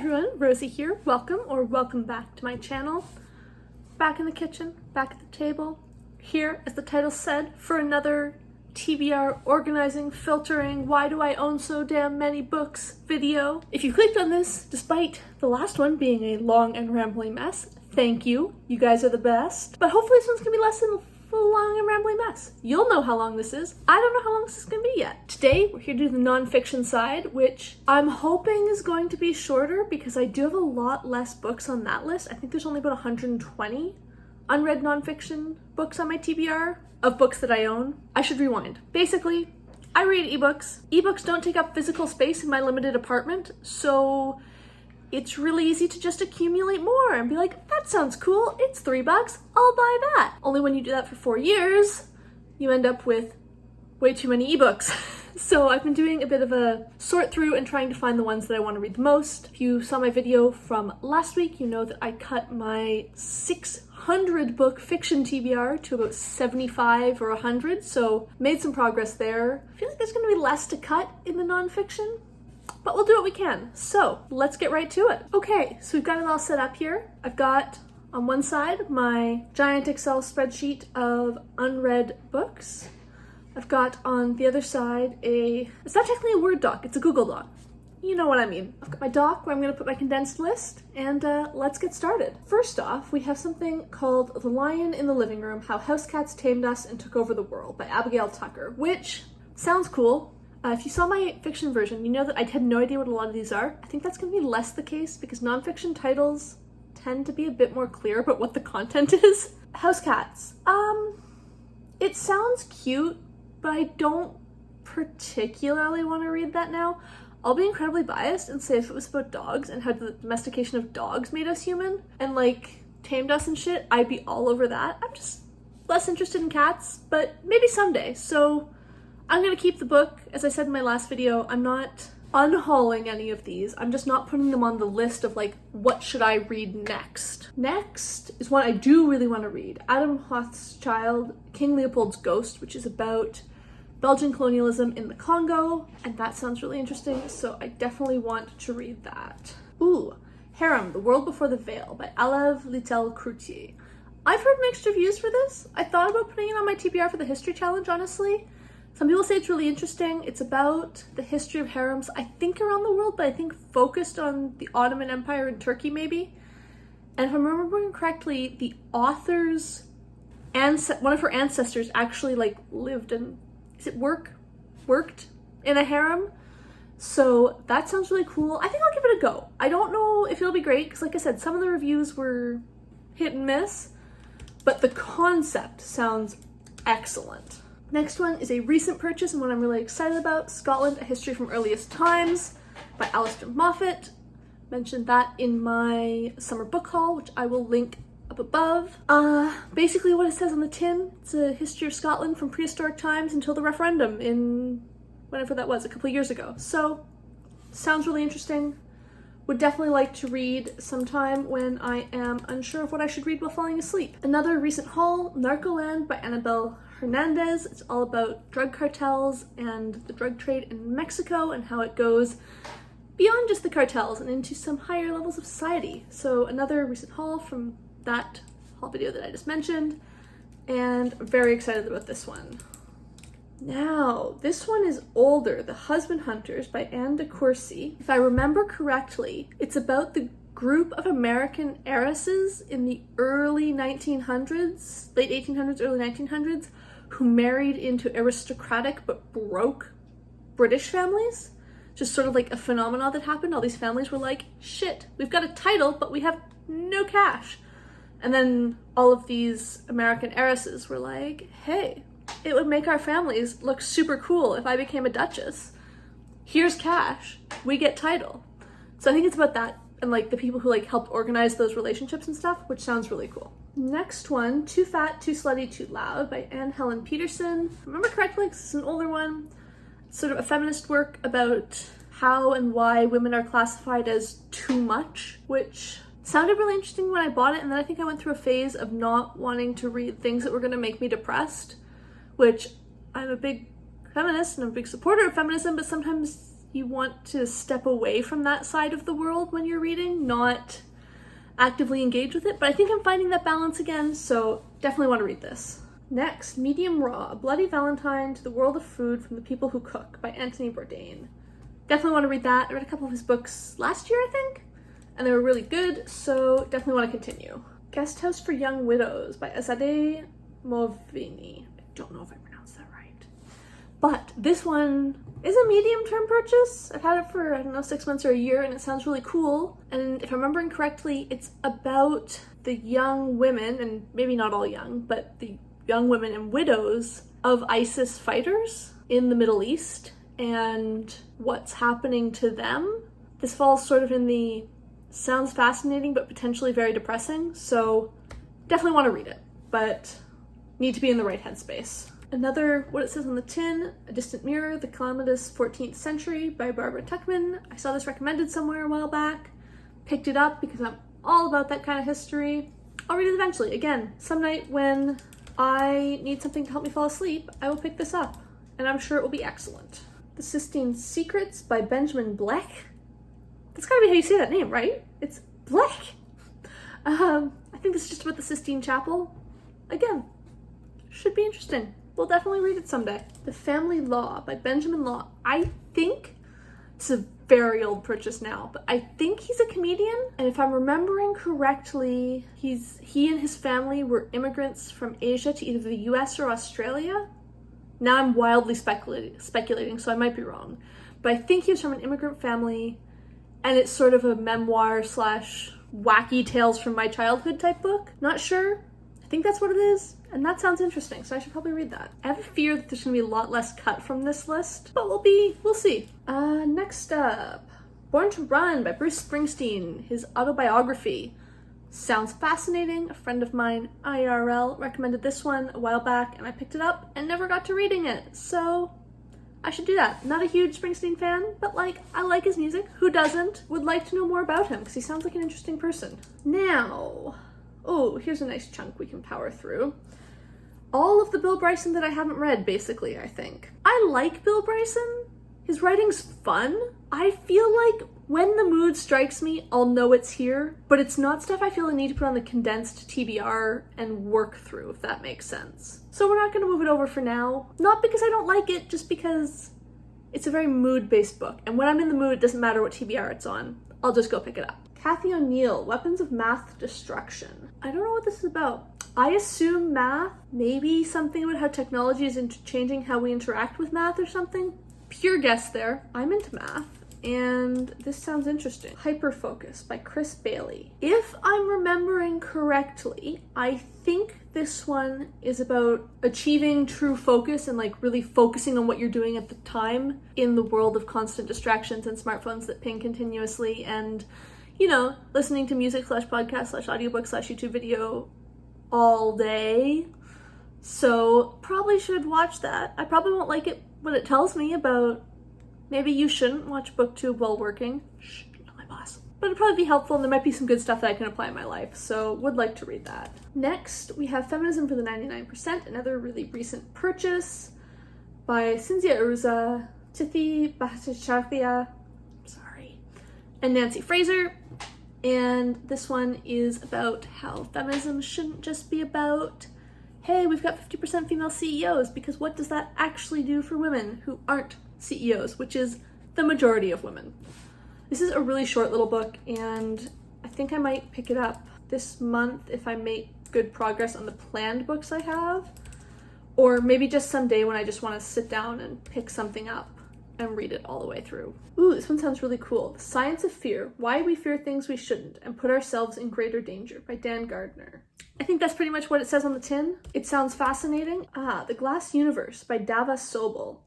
everyone, Rosie here. Welcome back to my channel. Back in the kitchen, back at the table, here, as the title said, for another TBR organizing, filtering, why do I own so damn many books video. If you clicked on this, despite the last one being a long and rambling mess, thank you. You guys are the best. But hopefully this one's gonna be less than a long and rambling mess. You'll know how long this is. I don't know how long this is gonna be yet. Today, we're here to do the nonfiction side, which I'm hoping is going to be shorter because I do have a lot less books on that list. I think there's only about 120 unread nonfiction books on my TBR of books that I own. I should rewind. Basically, I read ebooks. Ebooks don't take up physical space in my limited apartment, so it's really easy to just accumulate more and be like, that sounds cool, it's $3, I'll buy that. Only when you do that for 4 years, you end up with way too many ebooks. So I've been doing a bit of a sort through and trying to find the ones that I want to read the most. If you saw my video from last week, you know that I cut my 600 book fiction TBR to about 75 or 100, so made some progress there. I feel like there's going to be less to cut in the nonfiction, but we'll do what we can. So let's get right to it. Okay, so we've got it all set up here. I've got on one side my giant Excel spreadsheet of unread books. I've got on the other side it's not technically a Word doc, it's a Google doc. You know what I mean. I've got my doc where I'm gonna put my condensed list, and let's get started. First off, we have something called The Lion in the Living Room, How House Cats Tamed Us and Took Over the World by Abigail Tucker, which sounds cool. If you saw my fiction version, you know that I had no idea what a lot of these are. I think that's going to be less the case because nonfiction titles tend to be a bit more clear about what the content is. House Cats. It sounds cute, but I don't particularly want to read that now. I'll be incredibly biased and say if it was about dogs and how the domestication of dogs made us human and like tamed us and shit, I'd be all over that. I'm just less interested in cats, but maybe someday. So I'm gonna keep the book. As I said in my last video, I'm not unhauling any of these. I'm just not putting them on the list of like, what should I read next? Next is one I do really want to read. Adam Hochschild, King Leopold's Ghost, which is about Belgian colonialism in the Congo, and that sounds really interesting, so I definitely want to read that. Ooh, Harem, The World Before the Veil by Alev, Lytle, Croutier. I've heard mixed reviews for this. I thought about putting it on my TBR for the history challenge, honestly. Some people say it's really interesting. It's about the history of harems, I think around the world, but I think focused on the Ottoman Empire and Turkey maybe. And if I'm remembering correctly, the author's one of her ancestors actually like lived and worked in a harem. So that sounds really cool. I think I'll give it a go. I don't know if it'll be great because like I said, some of the reviews were hit and miss, but the concept sounds excellent. Next one is a recent purchase and one I'm really excited about, Scotland, A History from Earliest Times by Alistair Moffat. Mentioned that in my summer book haul, which I will link up above. Basically what it says on the tin, it's a history of Scotland from prehistoric times until the referendum in whenever that was, a couple of years ago. So, sounds really interesting. Would definitely like to read sometime when I am unsure of what I should read while falling asleep. Another recent haul, Narcoland by Anabel, Hernandez. It's all about drug cartels and the drug trade in Mexico and how it goes beyond just the cartels and into some higher levels of society. So another recent haul from that haul video that I just mentioned, and I'm very excited about this one. Now, this one is older, The Husband Hunters by Anne de Courcy. If I remember correctly, it's about the group of American heiresses in the early 1900s, late 1800s, early 1900s, who married into aristocratic but broke British families. Just sort of like a phenomenon that happened. All these families were like, shit, we've got a title, but we have no cash. And then all of these American heiresses were like, hey, it would make our families look super cool if I became a duchess. Here's cash, we get title. So I think it's about that and like the people who like helped organize those relationships and stuff, which sounds really cool. Next one, Too Fat, Too Slutty, Too Loud by Anne Helen Peterson. If I remember correctly, this is an older one. It's sort of a feminist work about how and why women are classified as too much, which sounded really interesting when I bought it, and then I think I went through a phase of not wanting to read things that were going to make me depressed, which I'm a big feminist and I'm a big supporter of feminism, but sometimes you want to step away from that side of the world when you're reading, not actively engage with it. But I think I'm finding that balance again, so definitely want to read this. Next, Medium Raw, A Bloody Valentine to the World of Food from the People Who Cook by Anthony Bourdain. Definitely want to read that. I read a couple of his books last year, I think, and they were really good, so definitely want to continue. Guest House for Young Widows by Azadeh Movini. I don't know if I pronounced that right. But this one is a medium-term purchase. I've had it for, I don't know, 6 months or a year, and it sounds really cool. And if I'm remembering correctly, it's about the young women, and maybe not all young, but the young women and widows of ISIS fighters in the Middle East and what's happening to them. This falls sort of in the sounds fascinating but potentially very depressing, so definitely want to read it, but need to be in the right headspace. Another, what it says on the tin, A Distant Mirror, The Calamitous 14th Century by Barbara Tuchman. I saw this recommended somewhere a while back, picked it up because I'm all about that kind of history. I'll read it eventually. Again, some night when I need something to help me fall asleep, I will pick this up, and I'm sure it will be excellent. The Sistine Secrets by Benjamin Bleck. That's gotta be how you say that name, right? It's Bleck. I think this is just about the Sistine Chapel. Again, should be interesting. We'll definitely read it someday. The Family Law by Benjamin Law. I think it's a very old purchase now, but I think he's a comedian, and if I'm remembering correctly, he and his family were immigrants from Asia to either the US or Australia. Now I'm wildly speculating, so I might be wrong. But I think he was from an immigrant family, and it's sort of a memoir / wacky tales from my childhood type book. Not sure. I think that's what it is, and that sounds interesting, so I should probably read that. I have a fear that there's gonna be a lot less cut from this list, but we'll see. Next up, Born to Run by Bruce Springsteen, his autobiography. Sounds fascinating. A friend of mine, IRL, recommended this one a while back, and I picked it up and never got to reading it, so I should do that. Not a huge Springsteen fan, but I like his music. Who doesn't? Would like to know more about him, because he sounds like an interesting person. Now, oh, here's a nice chunk we can power through. All of the Bill Bryson that I haven't read, basically, I think. I like Bill Bryson. His writing's fun. I feel like when the mood strikes me, I'll know it's here, but it's not stuff I feel I need to put on the condensed TBR and work through, if that makes sense. So we're not gonna move it over for now. Not because I don't like it, just because it's a very mood-based book, and when I'm in the mood, it doesn't matter what TBR it's on. I'll just go pick it up. Kathy O'Neill, Weapons of Math Destruction. I don't know what this is about. I assume math, maybe something about how technology is changing how we interact with math or something. Pure guess there. I'm into math, and this sounds interesting. Hyperfocus by Chris Bailey. If I'm remembering correctly, I think this one is about achieving true focus and really focusing on what you're doing at the time in the world of constant distractions and smartphones that ping continuously, and listening to music / podcast / audiobook / YouTube video all day. So probably should watch that. I probably won't like it when it tells me about maybe you shouldn't watch BookTube while working. Shh, not my boss. But it'd probably be helpful, and there might be some good stuff that I can apply in my life, so would like to read that. Next, we have Feminism for the 99%, another really recent purchase by Cinzia Aruza, Tithi Bhattacharya, and Nancy Fraser. And this one is about how feminism shouldn't just be about, hey, we've got 50% female CEOs, because what does that actually do for women who aren't CEOs, which is the majority of women. This is a really short little book, and I think I might pick it up this month if I make good progress on the planned books I have, or maybe just someday when I just want to sit down and pick something up and read it all the way through. Ooh, this one sounds really cool. The Science of Fear, Why We Fear Things We Shouldn't and Put Ourselves in Greater Danger by Dan Gardner. I think that's pretty much what it says on the tin. It sounds fascinating. The Glass Universe by Dava Sobel.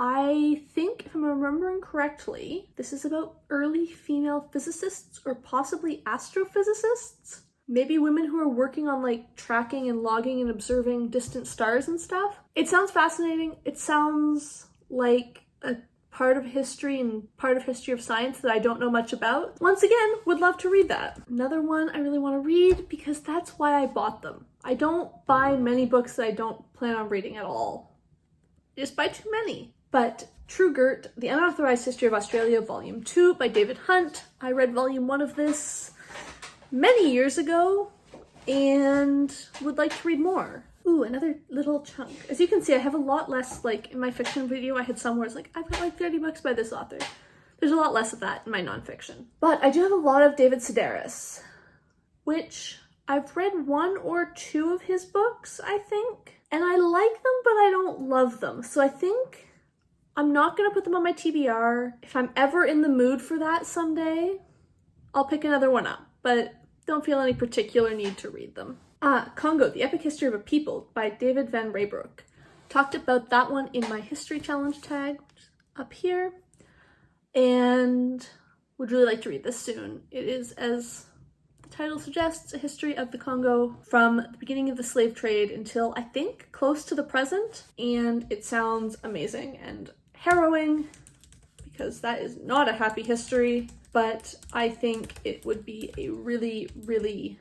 I think, if I'm remembering correctly, this is about early female physicists or possibly astrophysicists. Maybe women who are working on tracking and logging and observing distant stars and stuff. It sounds fascinating. It sounds like a part of history and part of history of science that I don't know much about. Once again, would love to read that. Another one I really want to read because that's why I bought them. I don't buy many books that I don't plan on reading at all. I just buy too many. But True Gert, The Unauthorized History of Australia, Volume 2 by David Hunt. I read Volume 1 of this many years ago and would like to read more. Ooh, another little chunk. As you can see, I have a lot less, like, in my fiction video, I had some where it's like, I've got like 30 books by this author. There's a lot less of that in my nonfiction. But I do have a lot of David Sedaris, which I've read 1 or 2 of his books, I think. And I like them, but I don't love them. So I think I'm not gonna put them on my TBR. If I'm ever in the mood for that someday, I'll pick another one up, but don't feel any particular need to read them. Congo, The Epic History of a People by David Van Raybroek. Talked about that one in my History Challenge tag, which is up here, and would really like to read this soon. It is, as the title suggests, a history of the Congo from the beginning of the slave trade until, I think, close to the present, and it sounds amazing and harrowing, because that is not a happy history, but I think it would be a really, really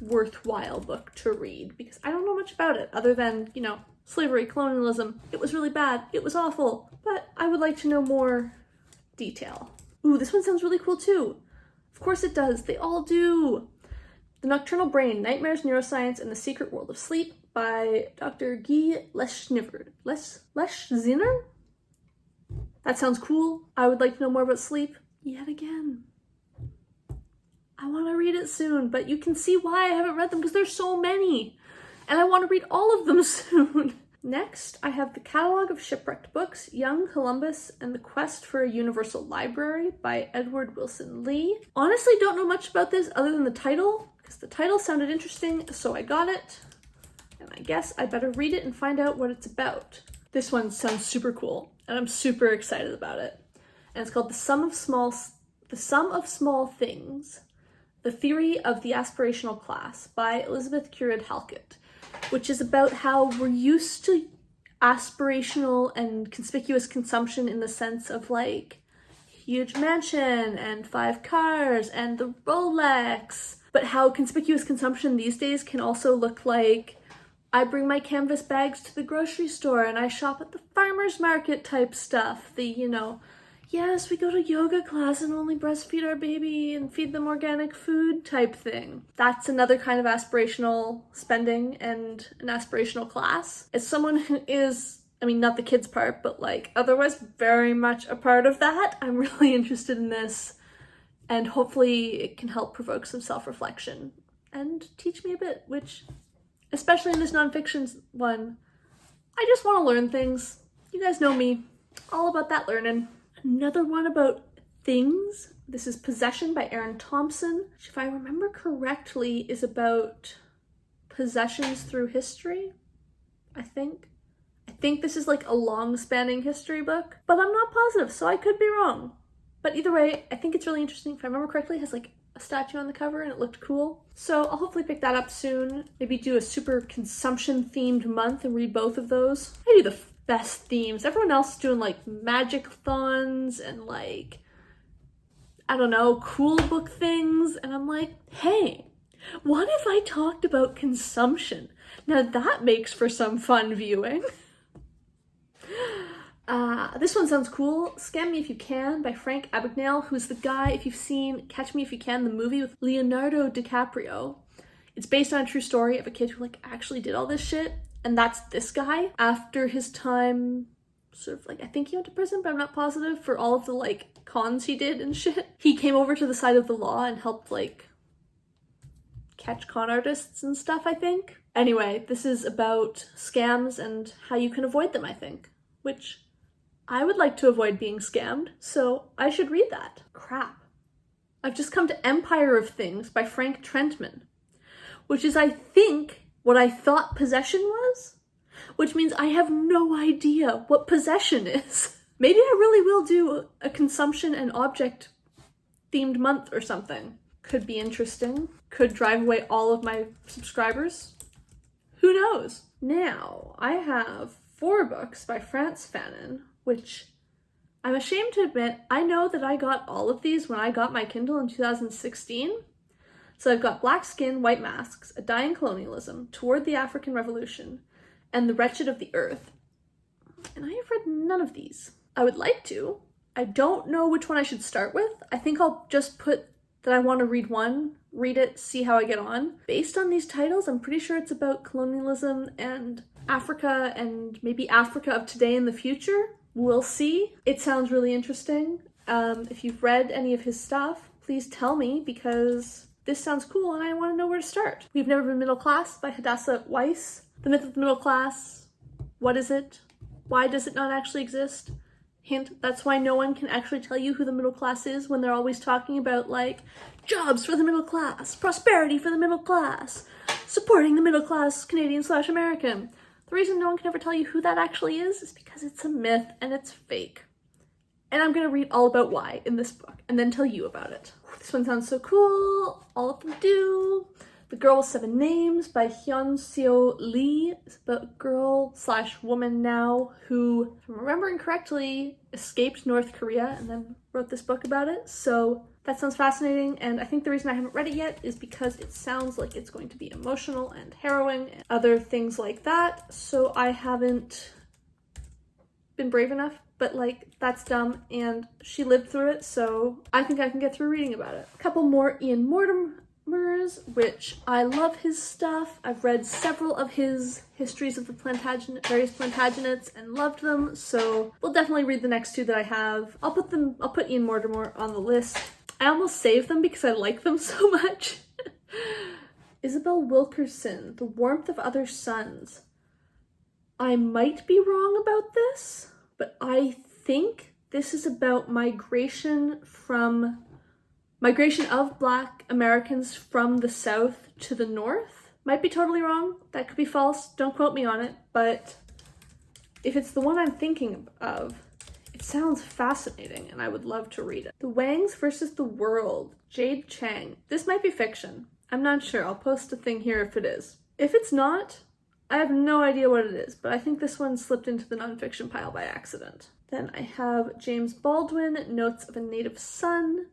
worthwhile book to read, because I don't know much about it other than, you know, slavery, colonialism. It was really bad. It was awful. But I would like to know more detail. Ooh, this one sounds really cool too. Of course it does. They all do. The Nocturnal Brain, Nightmares, Neuroscience, and the Secret World of Sleep by Dr. Guy Leschziner? That sounds cool. I would like to know more about sleep yet again. I want to read it soon, but you can see why I haven't read them, because there's so many, and I want to read all of them soon. Next, I have The Catalogue of Shipwrecked Books, Young Columbus and the Quest for a Universal Library by Edward Wilson Lee. Honestly, don't know much about this other than the title, because the title sounded interesting, so I got it, and I guess I better read it and find out what it's about. This one sounds super cool, and I'm super excited about it. And it's called The Sum of Small Things, The Theory of the Aspirational Class by Elizabeth Currid Halkett, which is about how we're used to aspirational and conspicuous consumption in the sense of like huge mansion and 5 cars and the Rolex, but how conspicuous consumption these days can also look like I bring my canvas bags to the grocery store and I shop at the farmer's market type stuff. The, you know, yes, we go to yoga class and only breastfeed our baby and feed them organic food type thing. That's another kind of aspirational spending and an aspirational class. As someone who is, I mean, not the kids part, but like otherwise very much a part of that, I'm really interested in this, and hopefully it can help provoke some self-reflection and teach me a bit, which, especially in this nonfiction one, I just want to learn things. You guys know me, all about that learning. Another one about things. This is Possession by Aaron Thompson, which, if I remember correctly, is about possessions through history, I think. I think this is like a long-spanning history book, but I'm not positive, so I could be wrong. But either way, I think it's really interesting. If I remember correctly, it has like a statue on the cover and it looked cool. So I'll hopefully pick that up soon. Maybe do a super consumption-themed month and read both of those. I do the best themes. Everyone else is doing like magic-thons and like, I don't know, cool book things. And I'm like, hey, what if I talked about consumption? Now that makes for some fun viewing. This one sounds cool. Scam Me If You Can by Frank Abagnale, who's the guy, if you've seen Catch Me If You Can, the movie with Leonardo DiCaprio. It's based on a true story of a kid who like actually did all this shit. And that's this guy. After his time, sort of like, I think he went to prison, but I'm not positive, for all of the like cons he did and shit. He came over to the side of the law and helped like catch con artists and stuff, I think. Anyway, this is about scams and how you can avoid them, I think. Which I would like to avoid being scammed, so I should read that. Crap. I've just come to Empire of Things by Frank Trentman, which is, I think, what I thought possession was, which means I have no idea what possession is. Maybe I really will do a consumption and object themed month or something. Could be interesting. Could drive away all of my subscribers. Who knows? Now, I have 4 books by France Fannin, which I'm ashamed to admit, I know that I got all of these when I got my Kindle in 2016. So I've got Black Skin, White Masks, A Dying Colonialism, Toward the African Revolution, and The Wretched of the Earth. and I have read none of these. I would like to. I don't know which one I should start with. I think I'll just put that I want to read one, read it, see how I get on. Based on these titles, I'm pretty sure it's about colonialism and Africa and maybe Africa of today and the future. We'll see. It sounds really interesting. If you've read any of his stuff, please tell me because this sounds cool and I want to know where to start. We've Never Been Middle Class by Hadassah Weiss. The Myth of the Middle Class. What is it? Why does it not actually exist? Hint, that's why no one can actually tell you who the middle class is when they're always talking about, like, jobs for the middle class, prosperity for the middle class, supporting the middle class Canadian/American. The reason no one can ever tell you who that actually is because it's a myth and it's fake. And I'm gonna read all about why in this book and then tell you about it. This one sounds so cool. All of them do. The Girl with Seven Names by Hyun Seo Lee is about a girl/woman now who, if I'm remembering correctly, escaped North Korea and then wrote this book about it. So that sounds fascinating, and I think the reason I haven't read it yet is because it sounds like it's going to be emotional and harrowing and other things like that. So I haven't been brave enough, but like, that's dumb, and she lived through it, so I think I can get through reading about it. A couple more Ian Mortimer's, which I love his stuff. I've read several of his histories of the various Plantagenets and loved them, so we'll definitely read the next two that I have. I'll put Ian Mortimer on the list. I almost saved them because I like them so much. Isabel Wilkerson, The Warmth of Other Suns. I might be wrong about this, but I think this is about migration of Black Americans from the South to the North. Might be totally wrong. That could be false. Don't quote me on it. But if it's the one I'm thinking of, it sounds fascinating and I would love to read it. The Wangs versus the World, Jade Chang. This might be fiction. I'm not sure. I'll post a thing here if it is. If it's not, I have no idea what it is, but I think this one slipped into the nonfiction pile by accident. Then I have James Baldwin, Notes of a Native Son.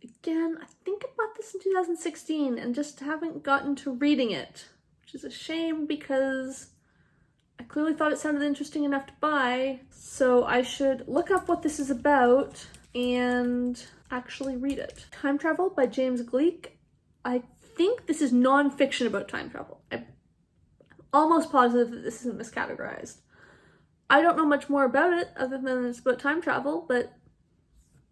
Again, I think I bought this in 2016 and just haven't gotten to reading it, which is a shame because I clearly thought it sounded interesting enough to buy, so I should look up what this is about and actually read it. Time Travel by James Gleick. I think this is nonfiction about time travel. I'm almost positive that this isn't miscategorized. I don't know much more about it other than it's about time travel, but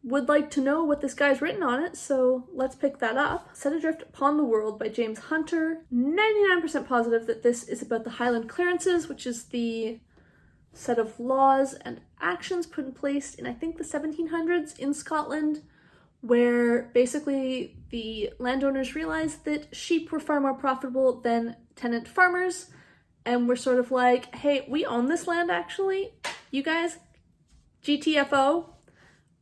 would like to know what this guy's written on it, so let's pick that up. Set Adrift Upon the World by James Hunter. 99% positive that this is about the Highland Clearances, which is the set of laws and actions put in place in, I think, the 1700s in Scotland, where basically the landowners realized that sheep were far more profitable than tenant farmers, and we're sort of like, hey, we own this land actually. You guys, GTFO,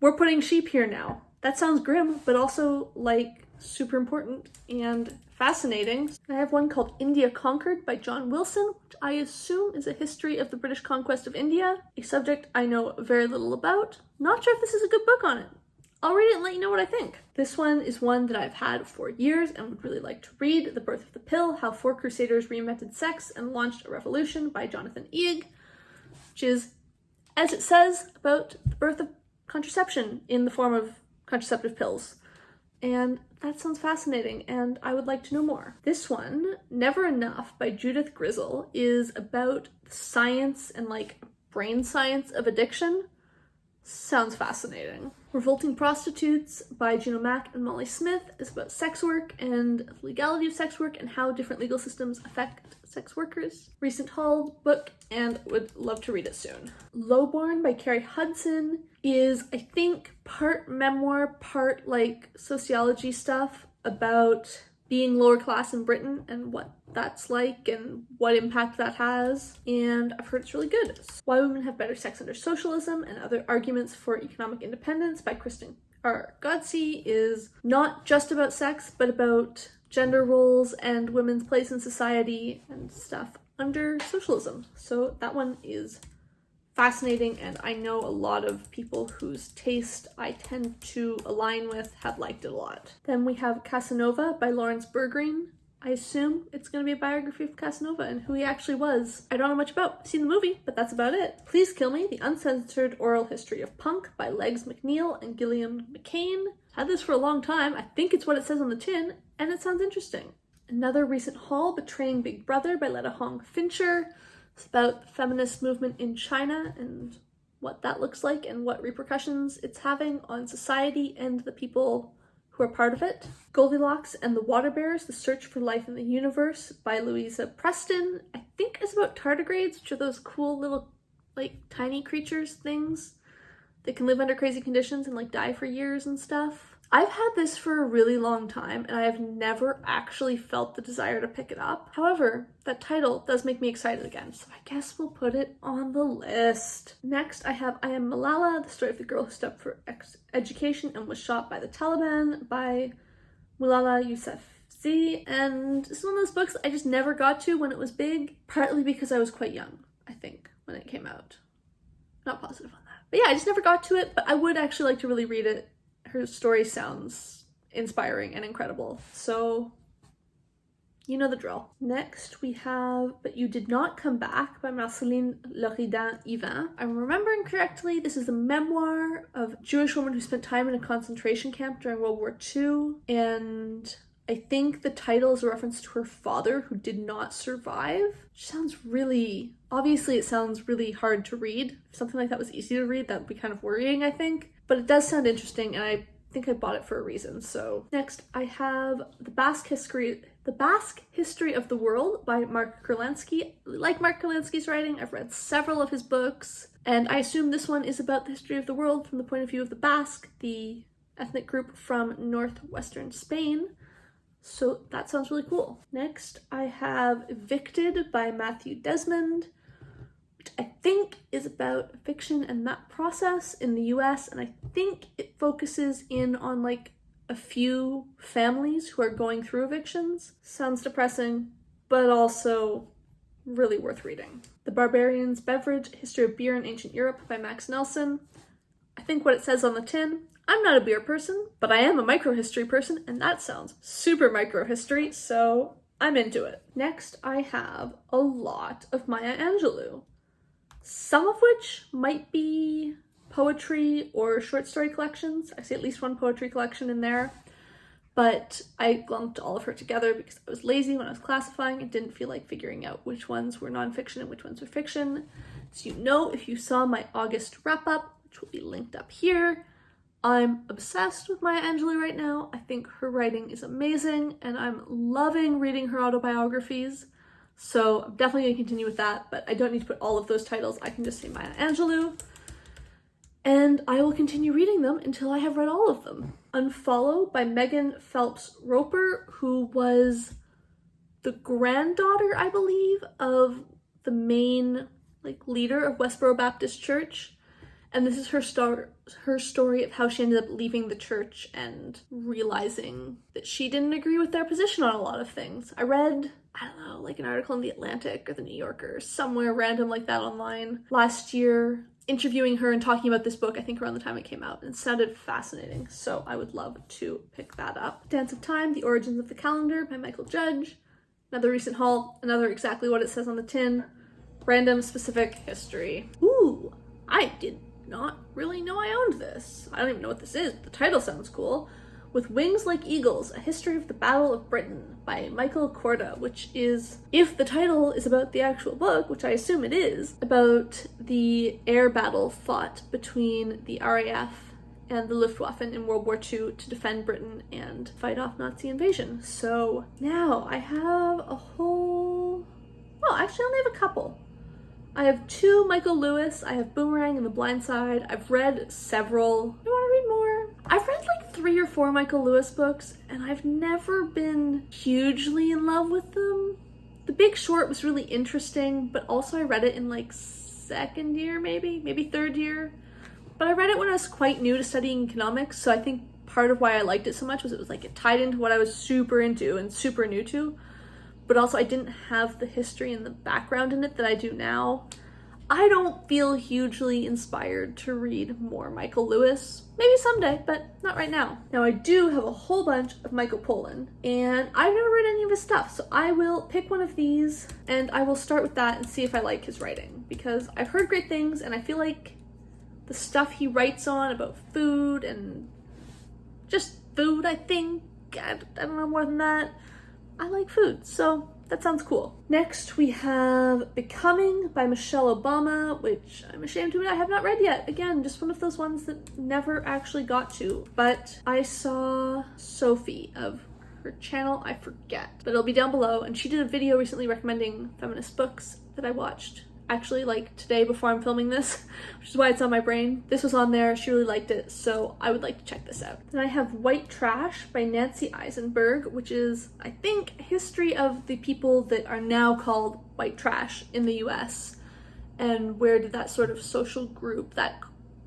we're putting sheep here now. That sounds grim, but also like super important and fascinating. I have one called India Conquered by John Wilson, which I assume is a history of the British conquest of India, a subject I know very little about. Not sure if this is a good book on it. I'll read it and let you know what I think. This one is one that I've had for years and would really like to read. The Birth of the Pill, How Four Crusaders Reinvented Sex and Launched a Revolution by Jonathan Eig, which is, as it says, about the birth of contraception in the form of contraceptive pills. And that sounds fascinating and I would like to know more. This one, Never Enough by Judith Grizzle, is about science and like brain science of addiction. Sounds fascinating. Revolting Prostitutes by Juno Mack and Molly Smith is about sex work and the legality of sex work and how different legal systems affect sex workers. Recent haul book and would love to read it soon. Lowborn by Carrie Hudson is, I think, part memoir, part like sociology stuff about being lower class in Britain and what that's like and what impact that has. And I've heard it's really good. Why Women Have Better Sex Under Socialism and Other Arguments for Economic Independence by Kristen R. Godsey is not just about sex, but about gender roles and women's place in society and stuff under socialism. So that one is fascinating, and I know a lot of people whose taste I tend to align with have liked it a lot. Then we have Casanova by Lawrence Bergreen. I assume it's going to be a biography of Casanova and who he actually was. I don't know much about. I've seen the movie, but that's about it. Please Kill Me, The Uncensored Oral History of Punk by Legs McNeil and Gilliam McCain. Had this for a long time. I think it's what it says on the tin, and it sounds interesting. Another recent haul, Betraying Big Brother by Letta Hong Fincher. It's about the feminist movement in China and what that looks like and what repercussions it's having on society and the people who are part of it. Goldilocks and the Water Bears, The Search for Life in the Universe by Louisa Preston. I think it's about tardigrades, which are those cool little, like, tiny creatures things that can live under crazy conditions and, like, die for years and stuff. I've had this for a really long time, and I have never actually felt the desire to pick it up. However, that title does make me excited again, so I guess we'll put it on the list. Next, I have I Am Malala, the story of the girl who stood up for education and was shot by the Taliban by Malala Yousafzai, and it's one of those books I just never got to when it was big, partly because I was quite young, I think, when it came out. Not positive on that. But yeah, I just never got to it, but I would actually like to really read it. Her story sounds inspiring and incredible, so you know the drill. Next we have But You Did Not Come Back by Marceline Loridan-Yvain. I'm remembering correctly, this is a memoir of a Jewish woman who spent time in a concentration camp during World War II, and I think the title is a reference to her father who did not survive. Which sounds really, obviously it sounds really hard to read. If something like that was easy to read, that would be kind of worrying, I think. But it does sound interesting, and I think I bought it for a reason. So next I have The Basque History of the World by Mark Kurlansky. I really like Mark Kurlansky's writing. I've read several of his books, and I assume this one is about the history of the world from the point of view of the Basque, the ethnic group from northwestern Spain. So that sounds really cool. Next I have Evicted by Matthew Desmond, which I think is about eviction and that process in the US, and I think it focuses in on like a few families who are going through evictions. Sounds depressing, but also really worth reading. The Barbarian's Beverage, History of Beer in Ancient Europe by Max Nelson. I think what it says on the tin, I'm not a beer person, but I am a microhistory person, and that sounds super microhistory, so I'm into it. Next, I have a lot of Maya Angelou, some of which might be poetry or short story collections. I see at least one poetry collection in there, but I lumped all of her together because I was lazy when I was classifying and didn't feel like figuring out which ones were nonfiction and which ones were fiction. So you know, if you saw my August wrap-up, which will be linked up here, I'm obsessed with Maya Angelou right now. I think her writing is amazing, and I'm loving reading her autobiographies. So I'm definitely going to continue with that, but I don't need to put all of those titles. I can just say Maya Angelou, and I will continue reading them until I have read all of them. Unfollow by Megan Phelps Roper, who was the granddaughter, I believe, of the main leader of Westboro Baptist Church. And this is her story of how she ended up leaving the church and realizing that she didn't agree with their position on a lot of things. I read, I don't know, like an article in The Atlantic or The New Yorker, somewhere random like that online last year, interviewing her and talking about this book, I think around the time it came out, and it sounded fascinating, so I would love to pick that up. Dance of Time, The Origins of the Calendar by Michael Judge. Another recent haul, another exactly what it says on the tin, random specific history. Ooh, I did not really know I owned this. I don't even know what this is, but the title sounds cool. With Wings Like Eagles, A History of the Battle of Britain by Michael Korda, which is, if the title is about the actual book, which I assume it is, about the air battle fought between the RAF and the Luftwaffe in World War II to defend Britain and fight off Nazi invasion. So now I have a whole, well, actually I only have a couple. I have two Michael Lewis, I have Boomerang and The Blind Side. I've read several. I want to read more. I've read like 3 or 4 Michael Lewis books, and I've never been hugely in love with them. The Big Short was really interesting, but also I read it in like second year, maybe third year. But I read it when I was quite new to studying economics, so I think part of why I liked it so much was it was like it tied into what I was super into and super new to. But also I didn't have the history and the background in it that I do now. I don't feel hugely inspired to read more Michael Lewis. Maybe someday, but not right now. Now I do have a whole bunch of Michael Pollan, and I've never read any of his stuff, so I will pick one of these and I will start with that and see if I like his writing, because I've heard great things and I feel like the stuff he writes on about food and just food, I think, I don't know more than that. I like food, so that sounds cool. Next, we have Becoming by Michelle Obama, which I'm ashamed to admit I have not read yet. Again, just one of those ones that never actually got to. But I saw Sophie of her channel, I forget, but it'll be down below. And she did a video recently recommending feminist books that I watched. Actually, like today before I'm filming this, which is why it's on my brain. This was on there, she really liked it, so I would like to check this out. Then I have White Trash by Nancy Eisenberg, which is, I think, a history of the people that are now called white trash in the US, and where did that sort of social group, that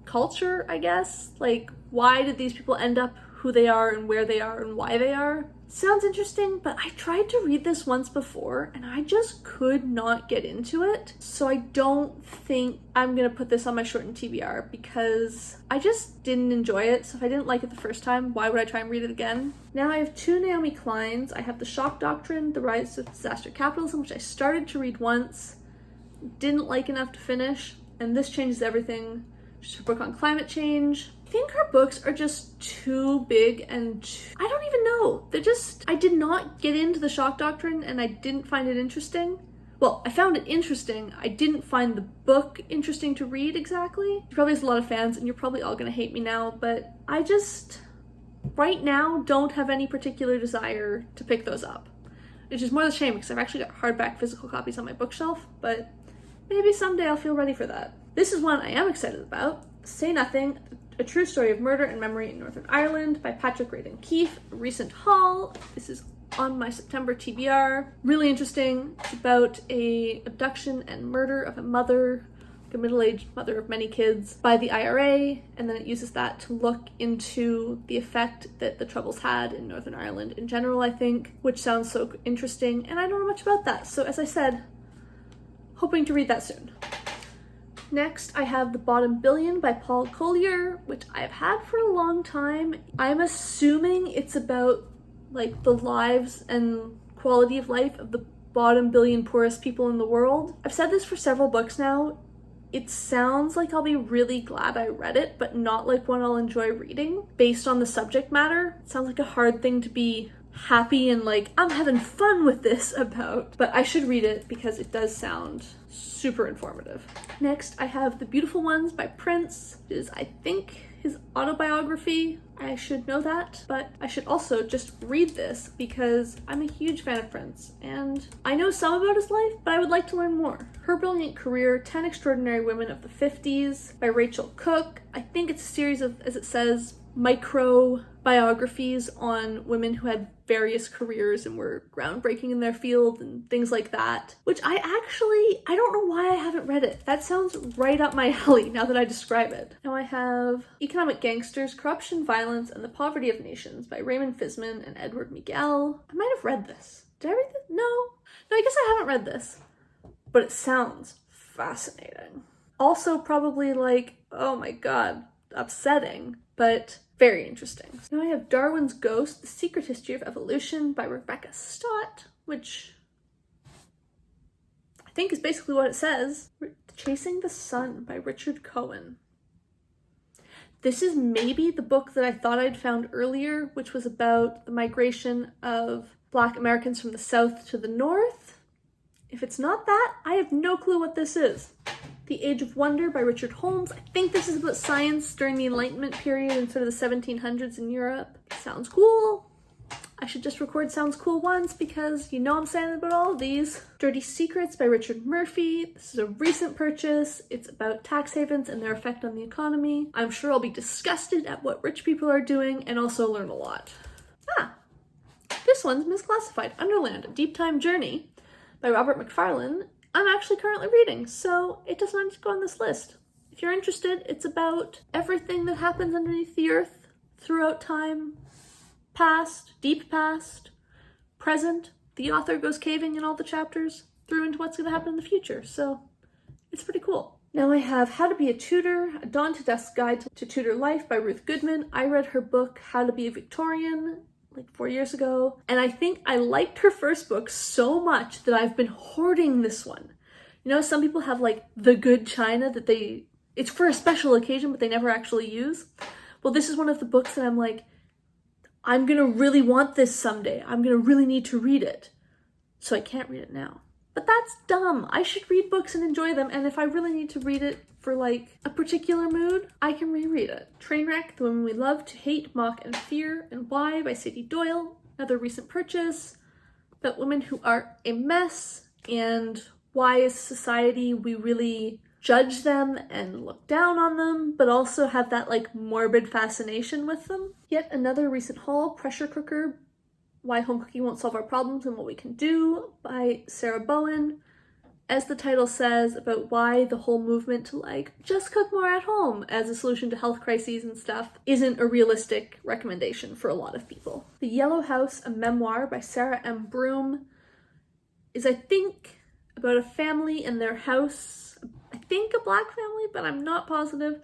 culture, I guess, like why did these people end up who they are and where they are and why they are? Sounds interesting, but I tried to read this once before and I just could not get into it. So I don't think I'm gonna put this on my shortened TBR because I just didn't enjoy it. So if I didn't like it the first time, why would I try and read it again? Now I have two Naomi Kleins. I have The Shock Doctrine, The Rise of Disaster Capitalism, which I started to read once, didn't like enough to finish, and This Changes Everything, which is her book on climate change. I think her books are just too big and I don't even know. They're just, I did not get into The Shock Doctrine and I didn't find it interesting. Well, I found it interesting. I didn't find the book interesting to read exactly. She probably has a lot of fans and you're probably all gonna hate me now, but I just, right now, don't have any particular desire to pick those up. Which is more the shame because I've actually got hardback physical copies on my bookshelf, but maybe someday I'll feel ready for that. This is one I am excited about. Say Nothing, A True Story of Murder and Memory in Northern Ireland by Patrick Radden Keefe, a recent haul. This is on my September TBR. Really interesting. It's about a abduction and murder of a mother, like a middle-aged mother of many kids, by the IRA, and then it uses that to look into the effect that the Troubles had in Northern Ireland in general, I think, which sounds so interesting, and I don't know much about that. So as I said, hoping to read that soon. Next, I have The Bottom Billion by Paul Collier, which I've had for a long time. I'm assuming it's about like the lives and quality of life of the bottom billion poorest people in the world. I've said this for several books now. It sounds like I'll be really glad I read it, but not like one I'll enjoy reading based on the subject matter. It sounds like a hard thing to be happy and like, I'm having fun with this about, but I should read it because it does sound super informative. Next, I have The Beautiful Ones by Prince, which is, I think, his autobiography. I should know that, but I should also just read this because I'm a huge fan of Prince and I know some about his life, but I would like to learn more. Her Brilliant Career, 10 Extraordinary Women of the 50s by Rachel Cook. I think it's a series of, as it says, micro biographies on women who had various careers and were groundbreaking in their field and things like that, which I don't know why I haven't read it. That sounds right up my alley now that I describe it. Now I have Economic Gangsters, Corruption, Violence, and the Poverty of Nations by Raymond Fisman and Edward Miguel. I might have read this. Did I read this? No, I guess I haven't read this, but it sounds fascinating. Also probably like, oh my god, upsetting, but very interesting. Now I have Darwin's Ghost, The Secret History of Evolution by Rebecca Stott, which I think is basically what it says. Chasing the Sun by Richard Cohen. This is maybe the book that I thought I'd found earlier, which was about the migration of Black Americans from the South to the North. If it's not that, I have no clue what this is. The Age of Wonder by Richard Holmes. I think this is about science during the Enlightenment period in sort of the 1700s in Europe. Sounds cool. I should just record sounds cool once because you know I'm saying about all of these. Dirty Secrets by Richard Murphy. This is a recent purchase. It's about tax havens and their effect on the economy. I'm sure I'll be disgusted at what rich people are doing and also learn a lot. This one's misclassified. Underland, A Deep Time Journey by Robert Macfarlane. I'm actually currently reading, so it doesn't have to go on this list. If you're interested, it's about everything that happens underneath the earth throughout time, past, deep past, present. The author goes caving in all the chapters through into what's going to happen in the future. So It's pretty cool. Now I have How to Be a Tutor, A Dawn to Dusk Guide to Tutor Life by Ruth Goodman. I read her book, How to Be a Victorian, like 4 years ago, and I think I liked her first book so much that I've been hoarding this one. You know, some people have like the good china that it's for a special occasion, but they never actually use. Well, this is one of the books that I'm like, I'm gonna really want this someday. I'm gonna really need to read it. So I can't read it now. But that's dumb. I should read books and enjoy them, and if I really need to read it for like a particular mood, I can reread it. Trainwreck, The Women We Love to Hate, Mock and Fear, and Why by Sadie Doyle, another recent purchase, about women who are a mess, and why as society we really judge them and look down on them, but also have that like morbid fascination with them. Yet another recent haul, Pressure Cooker, Why Home Cooking Won't Solve Our Problems and What We Can Do by Sarah Bowen. As the title says, about why the whole movement to like, just cook more at home as a solution to health crises and stuff isn't a realistic recommendation for a lot of people. The Yellow House, a memoir by Sarah M. Broom, is I think about a family and their house, I think a black family, but I'm not positive,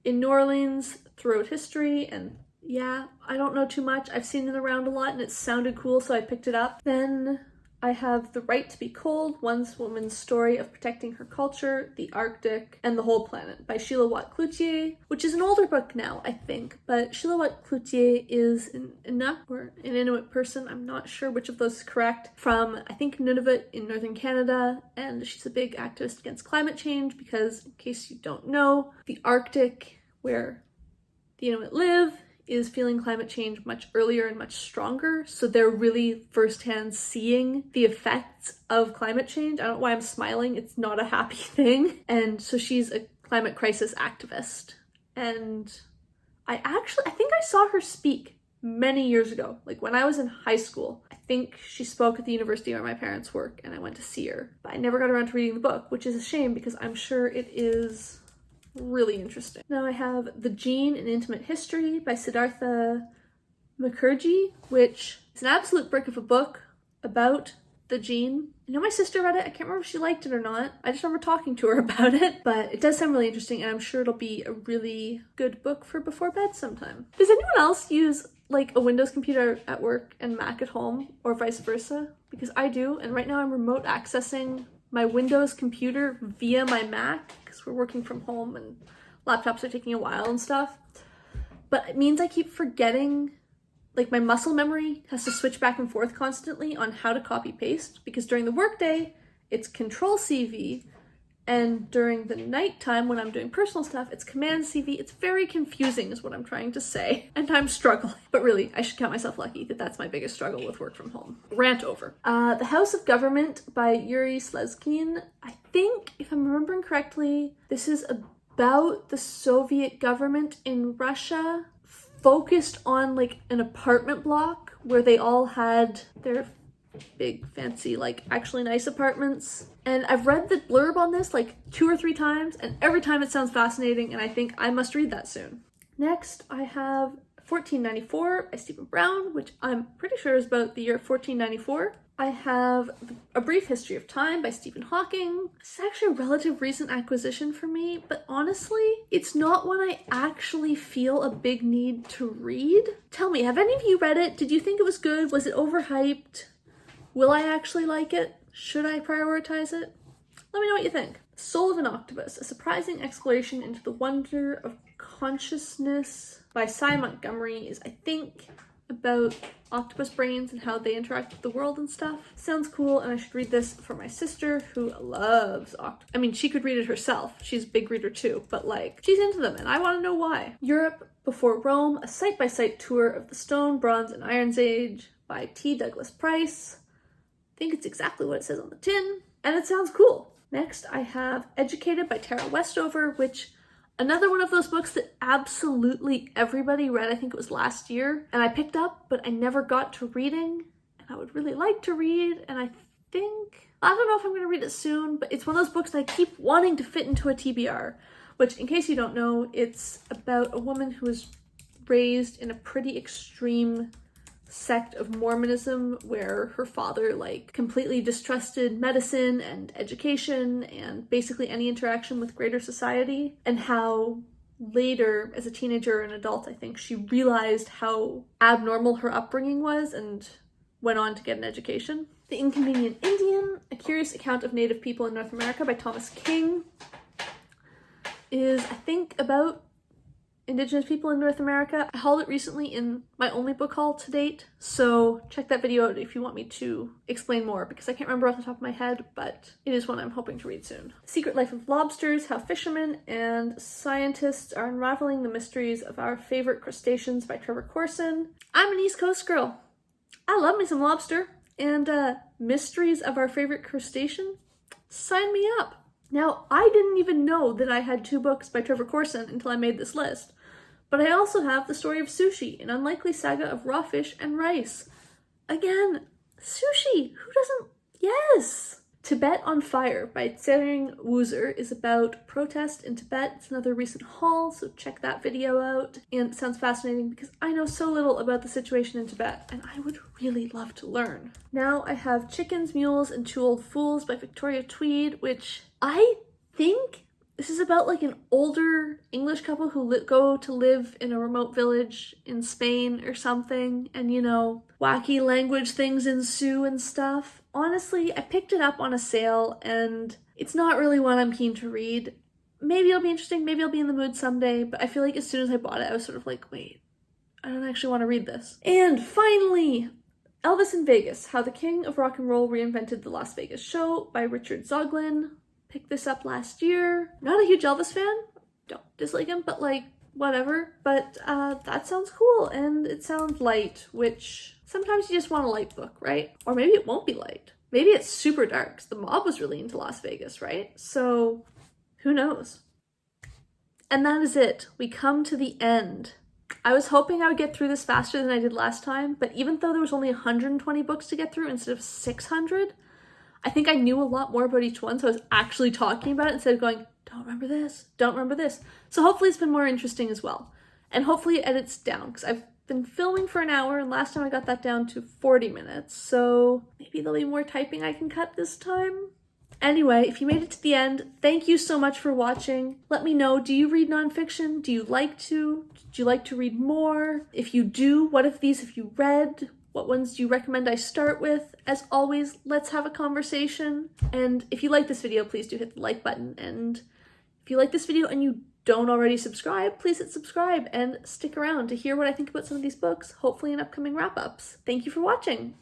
in New Orleans throughout history, and yeah, I don't know too much. I've seen it around a lot and it sounded cool, so I picked it up. Then I have The Right to Be Cold, One Woman's Story of Protecting Her Culture, the Arctic, and the Whole Planet by Sheila Watt Cloutier, which is an older book now, I think, but Sheila Watt Cloutier is an Inuit person, I'm not sure which of those is correct, from, I think, Nunavut in northern Canada, and she's a big activist against climate change because, in case you don't know, the Arctic, where the Inuit live, is feeling climate change much earlier and much stronger, so they're really firsthand seeing the effects of climate change. I don't know why I'm smiling, it's not a happy thing. And so she's a climate crisis activist. And I think I saw her speak many years ago, like when I was in high school. I think she spoke at the university where my parents work, and I went to see her. But I never got around to reading the book, which is a shame because I'm sure it is really interesting. Now I have The Gene, An Intimate History by Siddhartha Mukherjee, which is an absolute brick of a book about the gene. I know my sister read it. I can't remember if she liked it or not. I just remember talking to her about it, but it does sound really interesting, and I'm sure it'll be a really good book for before bed sometime. Does anyone else use like a Windows computer at work and Mac at home, or vice versa? Because I do, and right now I'm remote accessing my Windows computer via my Mac because we're working from home and laptops are taking a while and stuff. But it means I keep forgetting, like my muscle memory has to switch back and forth constantly on how to copy paste, because during the workday it's Control CV, and during the nighttime when I'm doing personal stuff it's Command CV. It's very confusing is what I'm trying to say, and I'm struggling. But really, I should count myself lucky that that's my biggest struggle with work from home. Rant over. The House of Government by Yuri Slezkin. I think, if I'm remembering correctly, this is about the Soviet government in Russia, focused on like an apartment block where they all had their big fancy like actually nice apartments. And I've read the blurb on this like 2 or 3 times, and every time it sounds fascinating, and I think I must read that soon. Next I have 1494 by Stephen Brown, which I'm pretty sure is about the year 1494. I have A Brief History of Time by Stephen Hawking. It's actually a relative recent acquisition for me, but honestly, it's not one I actually feel a big need to read. Tell me, have any of you read it? Did you think it was good? Was it overhyped? Will I actually like it? Should I prioritize it? Let me know what you think. Soul of an Octopus, a surprising exploration into the wonder of consciousness by Cy Montgomery, is, I think, about octopus brains and how they interact with the world and stuff. Sounds cool, and I should read this for my sister who loves octopus. I mean, she could read it herself. She's a big reader too, but like, she's into them and I want to know why. Europe Before Rome, a site-by-site tour of the Stone, Bronze, and Iron Age by T. Douglas Price. I think it's exactly what it says on the tin, and it sounds cool. Next, I have Educated by Tara Westover, which another one of those books that absolutely everybody read. I think it was last year, and I picked up, but I never got to reading, and I would really like to read, and I don't know if I'm going to read it soon, but it's one of those books that I keep wanting to fit into a TBR, which, in case you don't know, it's about a woman who was raised in a pretty extreme sect of Mormonism where her father like completely distrusted medicine and education and basically any interaction with greater society, and how later as a teenager and adult I think she realized how abnormal her upbringing was and went on to get an education. The Inconvenient Indian, A Curious Account of Native People in North America by Thomas King, is I think about Indigenous people in North America. I hauled it recently in my only book haul to date, so check that video out if you want me to explain more, because I can't remember off the top of my head, but it is one I'm hoping to read soon. Secret Life of Lobsters, How Fishermen and Scientists Are Unraveling the Mysteries of Our Favorite Crustaceans by Trevor Corson. I'm an East Coast girl. I love me some lobster, and Mysteries of Our Favorite Crustacean? Sign me up. Now, I didn't even know that I had 2 books by Trevor Corson until I made this list. But I also have The Story of Sushi, an unlikely saga of raw fish and rice. Again, sushi! Who doesn't? Yes! Tibet on Fire by Tsering Woozer is about protest in Tibet. It's another recent haul, so check that video out. And it sounds fascinating because I know so little about the situation in Tibet, and I would really love to learn. Now I have Chickens, Mules, and Two Old Fools by Victoria Tweed, which I think this is about like an older English couple who go to live in a remote village in Spain or something, and you know, wacky language things ensue and stuff. Honestly, I picked it up on a sale and it's not really one I'm keen to read. Maybe it'll be interesting, maybe I'll be in the mood someday, but I feel like as soon as I bought it, I was sort of like, wait, I don't actually want to read this. And finally, Elvis in Vegas, How the King of Rock and Roll Reinvented the Las Vegas Show by Richard Zoglin. Picked this up last year. Not a huge Elvis fan. Don't dislike him, but like, whatever. But that sounds cool, and it sounds light, which sometimes you just want a light book, right? Or maybe it won't be light. Maybe it's super dark, 'cause the mob was really into Las Vegas, right? So, who knows? And that is it. We come to the end. I was hoping I would get through this faster than I did last time, but even though there was only 120 books to get through instead of 600, I think I knew a lot more about each one, so I was actually talking about it instead of going, don't remember this, don't remember this. So hopefully it's been more interesting as well. And hopefully it edits down, because I've been filming for an hour, and last time I got that down to 40 minutes, so maybe there'll be more typing I can cut this time. Anyway, if you made it to the end, thank you so much for watching. Let me know, do you read nonfiction? Do you like to? Do you like to read more? If you do, what of these have you read? What ones do you recommend I start with? As always, let's have a conversation. And if you like this video, please do hit the like button. And if you like this video and you don't already subscribe, please hit subscribe and stick around to hear what I think about some of these books, hopefully in upcoming wrap-ups. Thank you for watching.